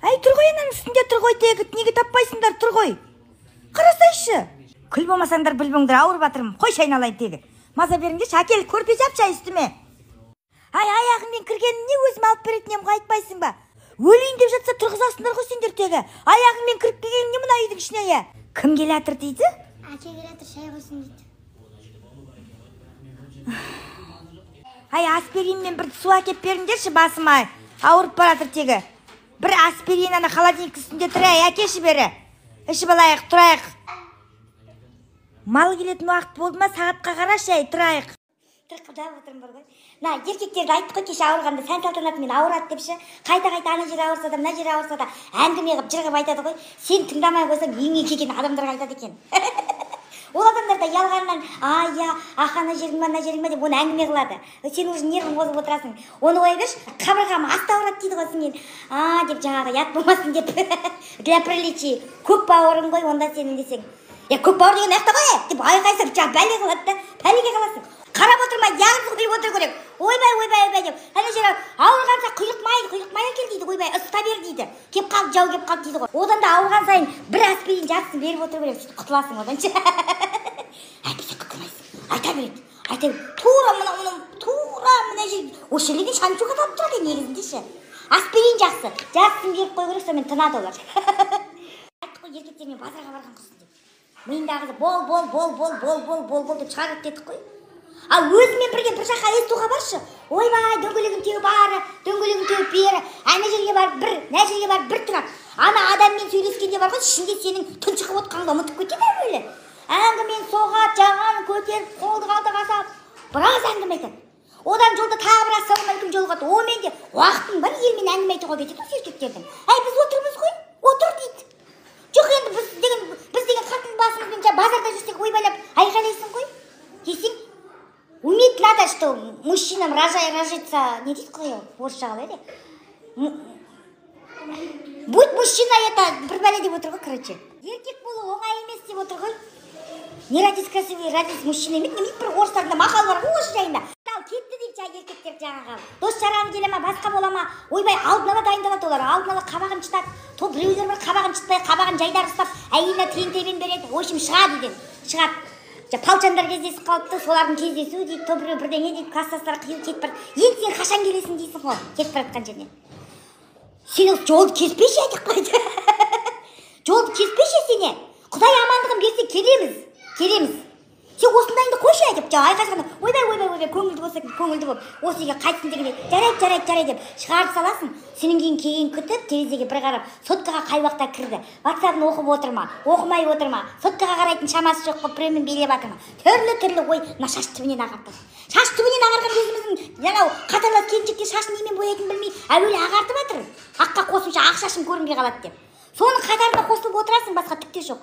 Ай, тұр ғой, ананың үстінде тұр ғой, тегі, неге таппайсыңдар, тұр ғой. Қарасайшы. Күл болмасаңдар білбіңдір, ауырып батырмын. Қойшы айналайын тегі. Маза беріңдерші, әкел, көрпе жапшы үстіме. Ай, аяғыммен кіргеніне өзім алып беретін ем, қайтпайсың ба? Өлейін деп жатса тұрғызасыңдар ғой сендер тегі. Аяғыммен кіріп келгеніне мына үйдің ішіне я. Кім келатыр дейді? Әке келатыр, шай қойсын дейді. Ай, аспиринмен бір су әкеп беріңдерші басыма. Ауырып баратыр тегі. Бір аспирин ана холодильник үстінде тұрай, әкеші бері. Ішіп алайық, тұрайық. Мал келетін уақыт болды ма, сағатқа қарашы, ай, тұрайық. Тұрқылдап отырым бар ғой. На, еркектерді айтты ғой кеше ауырғанда сән салтанатымен ауырады депші. Қайта-қайта ана жер ауырса да, мына жер ауырса да әңгіме қылып жырғып айтады ғой. Сен тыңдамай қойсаң үйіңе келген адамдарға айтады екен. Ол адамдар да ұялғаннан, я, ана жерің ба, мына жерің ба деп оны әңгіме қылады. Сен уже нервің қозып отырасың. Оны қоя берші, қабырғам асты ауырады дейді ғой сенен. Деп жаңағы ят болмасын деп. Для приличия. Көк бауырың ғой, онда сенің десең. Көк бауыр деген аяқта ғой, деп айқайсың, бәле қылады да, бәлеге қаласың. Қарап отырмай, яғыз құйып отыр көрек. Ойбай деп. Ана жер ауырғанса құйрық май әкел дейді, ойбай, ысыта бер дейді. Кеп қалды, жау кеп қалды дейді ғой. Одан да ауырған сайын бір аспирин жартысын беріп отыр көрек, сөйтіп құтыласың одан. Әйтпесе құтылмайсың. Айта береді. Тура мына жер. Осы жерден шанчуға тап тұрады негізінде ше. Аспирин жақсы. Жартысын беріп қой көрек, сонымен тынады олар. Айтты ғой еркектермен базарға барған құсын деп. Миындағызы бол деп шығарады дедік қой. Ал өзімен бірге бір жаққа естуға баршы. Ойбай, дөңгелегін теуіп ары, дөңгелегін теуіп бері, ана жерге барып бір, мына жерге барып бір тұрады. Ана адаммен сөйлескенде бар ғой, ішінде сенің тұншығып отқаныңды ұмытып кетеді әуелі. Әңгімен соғат, жаған көтеріп, қолды қалтаға салып, біраз әңгіме айтады. Одан жолда тағы бір ассалам алейкум жолығады. Омен де уақытың бар, елмен әңгіме айтуға кетеді осы еркектердің. Біз отырмыз ғой, отыр дейді. Жоқ енді біз деген қатын басымызбен базарда жүрсек ойбайлап айқайлайсың ғой. Десең, уметь надо, что мужчинам рожиться, не дейді ғой, орысша қалай де. Будь мужчина, это бір бәле деп отыр ғой, короче. Еркек болу оңай емес деп отыр ғой. Не родись красивый, родись мужчина емес, не бір орыстарында мақал бар ғой осы жайында. Кетті дейді еркектер жаңағы. Дос жаран келе ма, басқа бола ма, ойбай алдын ала дайындалады олар, алдын ала қабағын шытады. То біреулер бар қабағын шытпай, қабағын жайдар ұстап, әйеліне тиын тебен береді. В общем, шығады дейді. Шығады. Палчандар кездесіп қалыпты, солардың кездесу дейді, то біреу бірдеңе дейді, класстастар қиылып кетіп барады. Енді сен қашан келесің дейсің ғой, кетіп бара жатқан жеріне. Сен жолды кеспеші айтып қойды. Жолды кеспеші сене. Құдай амандығын берсе келеміз. Сен осындайыңды қойшы айтып, айқасқанда, ойбай, көңілді болса көңілді бол. Осы үйге қайтсын дегенде, жарайды деп шығарып саласың. Сенің кейін кейін күтіп, терезеге бір қарап, соткаға қай уақытта кірді. WhatsApp-ын оқып отыр ма, оқымай отыр ма, соткаға қарайтын шамасы жоқ қой, біреумен билеп жатыр ма. Түрлі ой, мына шаш түбінен ағартады. Шаш түбінен ағарған өзіміздің жаңау қатарлас келіншектер шашын немен бояйтынын білмей, әуелі ағартып жатыр. Аққа қосымша ақ шашым көрінбей қалады деп. Соның қатарына қосылып отырасың, басқа түк те жоқ.